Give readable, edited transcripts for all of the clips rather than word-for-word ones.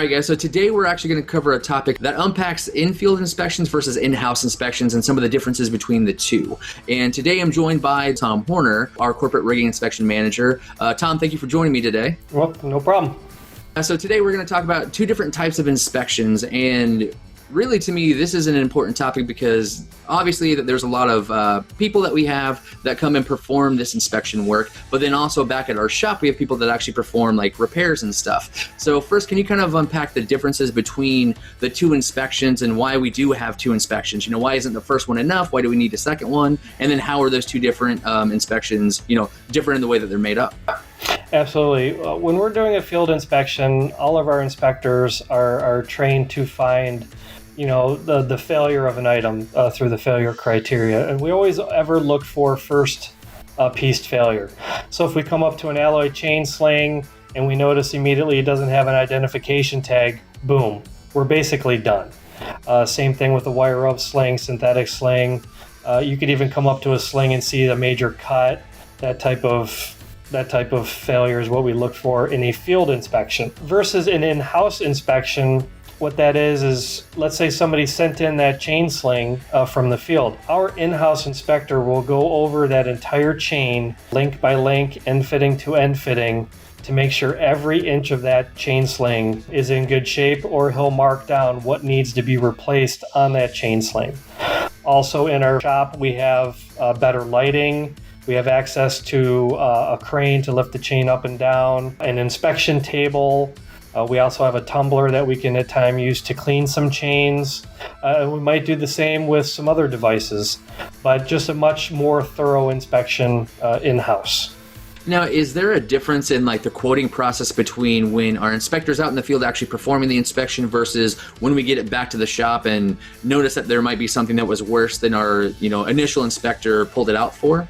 right, guys, so today we're actually going to cover a topic that unpacks in-field inspections versus in-house inspections and some of the differences between the two. And today I'm joined by Tom Horner, our corporate rigging inspection manager. Tom, thank you for joining me today. Well, no problem. So today we're going to talk about two different types of inspections, and really, to me, this is an important topic because obviously there's a lot of people that we have that come and perform this inspection work, but then also back at our shop, we have people that actually perform like repairs and stuff. So first, can you kind of unpack the differences between the two inspections and why we do have two inspections? You know, why isn't the first one enough? Why do we need a second one? And then how are those two different inspections, different in the way that they're made up? Absolutely. When we're doing a field inspection, all of our inspectors are trained to find the failure of an item through the failure criteria. And we always ever look for first pieced failure. So if we come up to an alloy chain sling and we notice immediately it doesn't have an identification tag, boom, we're basically done. Same thing with the wire rope sling, synthetic sling. You could even come up to a sling and see a major cut. That type of failure is what we look for in a field inspection. Versus an in-house inspection, what that is let's say somebody sent in that chain sling from the field. Our in-house inspector will go over that entire chain, link by link, end fitting to end fitting, to make sure every inch of that chain sling is in good shape, or he'll mark down what needs to be replaced on that chain sling. Also in our shop, we have better lighting. We have access to a crane to lift the chain up and down, an inspection table. We also have a tumbler that we can at times use to clean some chains. We might do the same with some other devices, but just a much more thorough inspection in-house. Now, is there a difference in like the quoting process between when our inspector's out in the field actually performing the inspection versus when we get it back to the shop and notice that there might be something that was worse than our initial inspector pulled it out for?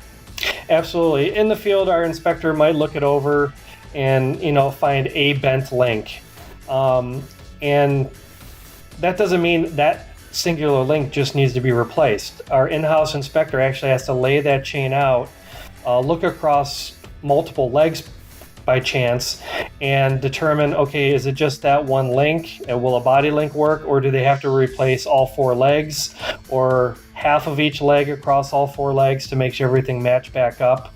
Absolutely. In the field, our inspector might look it over and find a bent link, and that doesn't mean that singular link just needs to be replaced. Our in-house inspector actually has to lay that chain out, look across multiple legs by chance, and determine, okay, is it just that one link? Will a body link work, or do they have to replace all four legs or half of each leg across all four legs to make sure everything match back up?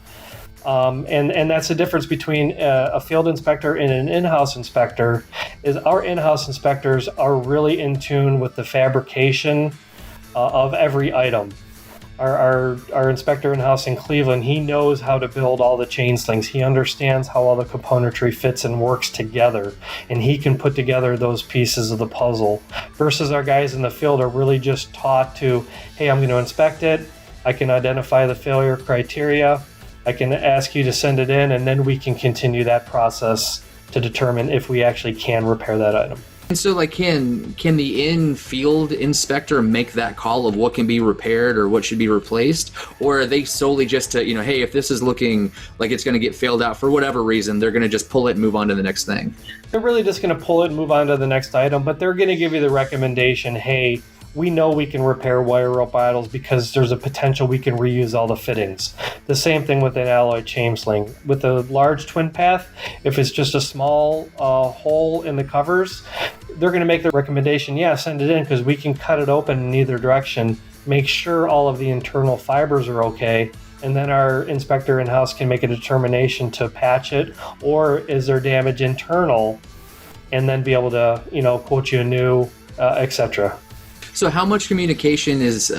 And that's the difference between a field inspector and an in-house inspector. Is our in-house inspectors are really in tune with the fabrication of every item. Our inspector in-house in Cleveland, he knows how to build all the chain slings. He understands how all the componentry fits and works together, and he can put together those pieces of the puzzle. Versus our guys in the field are really just taught to, hey, I'm going to inspect it. I can identify the failure criteria. I can ask you to send it in, and then we can continue that process to determine if we actually can repair that item. And so, like, can the in-field inspector make that call of what can be repaired or what should be replaced? Or are they solely just to, hey, if this is looking like it's going to get failed out for whatever reason, they're going to just pull it and move on to the next thing? They're really just going to pull it and move on to the next item, but they're going to give you the recommendation, hey, we know we can repair wire rope idles because there's a potential we can reuse all the fittings. The same thing with an alloy chain sling. With a large twin path, if it's just a small hole in the covers, they're going to make the recommendation, yeah, send it in because we can cut it open in either direction, make sure all of the internal fibers are okay, and then our inspector in-house can make a determination to patch it, or is there damage internal, and then be able to, quote you a new, etc. So how much communication is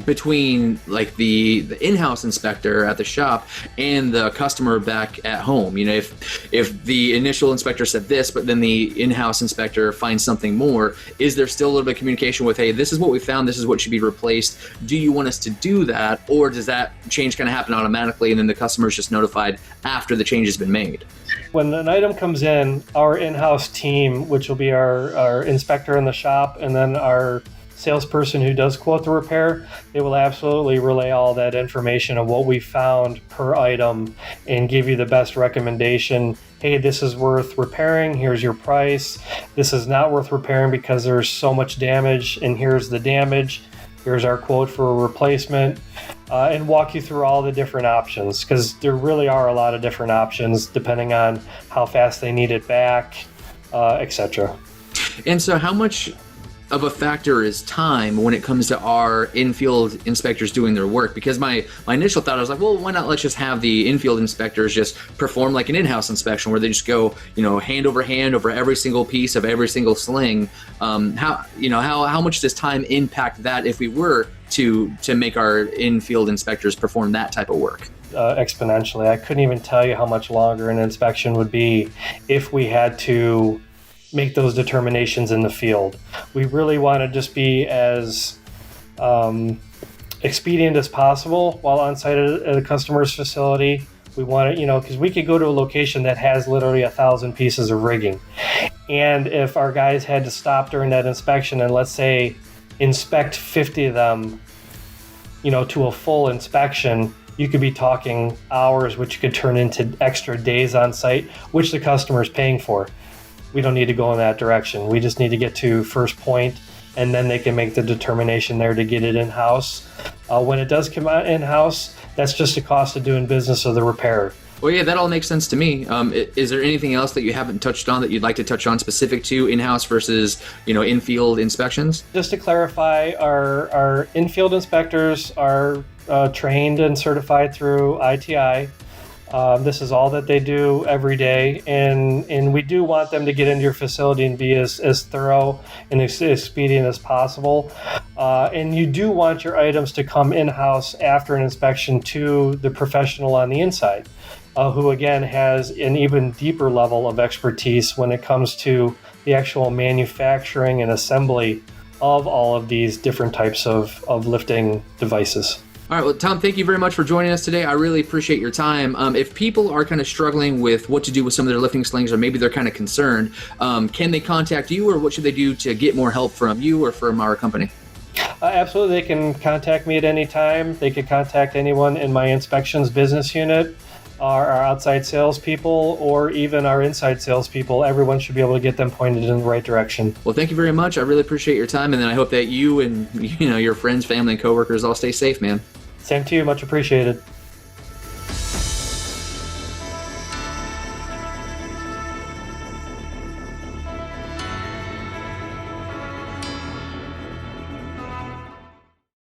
between like the in-house inspector at the shop and the customer back at home? If the initial inspector said this, but then the in-house inspector finds something more, is there still a little bit of communication with, hey, this is what we found, this is what should be replaced, do you want us to do that? Or does that change kind of happen automatically and then the customer is just notified after the change has been made? When an item comes in, our in-house team, which will be our inspector in the shop and then our salesperson who does quote the repair, they will absolutely relay all that information of what we found per item and give you the best recommendation. Hey, this is worth repairing, here's your price. This is not worth repairing because there's so much damage, and here's the damage. Here's our quote for a replacement, and walk you through all the different options, because there really are a lot of different options depending on how fast they need it back, etc. And so how much of a factor is time when it comes to our in-field inspectors doing their work? Because my initial thought, I was like, well, why not let's just have the in-field inspectors just perform like an in-house inspection where they just go, hand over every single piece of every single sling. How much does time impact that if we were to make our in-field inspectors perform that type of work? Exponentially. I couldn't even tell you how much longer an inspection would be if we had to make those determinations in the field. We really want to just be as expedient as possible while on site at a customer's facility. We want to, because we could go to a location that has literally 1,000 pieces of rigging. And if our guys had to stop during that inspection and let's say inspect 50 of them, to a full inspection, you could be talking hours, which could turn into extra days on site, which the customer is paying for. We don't need to go in that direction. We just need to get to first point, and then they can make the determination there to get it in-house. When it does come out in-house, that's just the cost of doing business of the repair. Well, yeah, that all makes sense to me. Is there anything else that you haven't touched on that you'd like to touch on specific to in-house versus, in-field inspections? Just to clarify, our in-field inspectors are trained and certified through ITI. This is all that they do every day, and we do want them to get into your facility and be as thorough and as expedient as possible. And you do want your items to come in-house after an inspection to the professional on the inside, who again has an even deeper level of expertise when it comes to the actual manufacturing and assembly of all of these different types of lifting devices. All right, well, Tom, thank you very much for joining us today. I really appreciate your time. If people are kind of struggling with what to do with some of their lifting slings, or maybe they're kind of concerned, can they contact you, or what should they do to get more help from you or from our company? Absolutely. They can contact me at any time. They could contact anyone in my inspections business unit, our outside salespeople, or even our inside salespeople. Everyone should be able to get them pointed in the right direction. Well, thank you very much. I really appreciate your time, and then I hope that you and your friends, family, and coworkers all stay safe, man. Same to you. Much appreciated.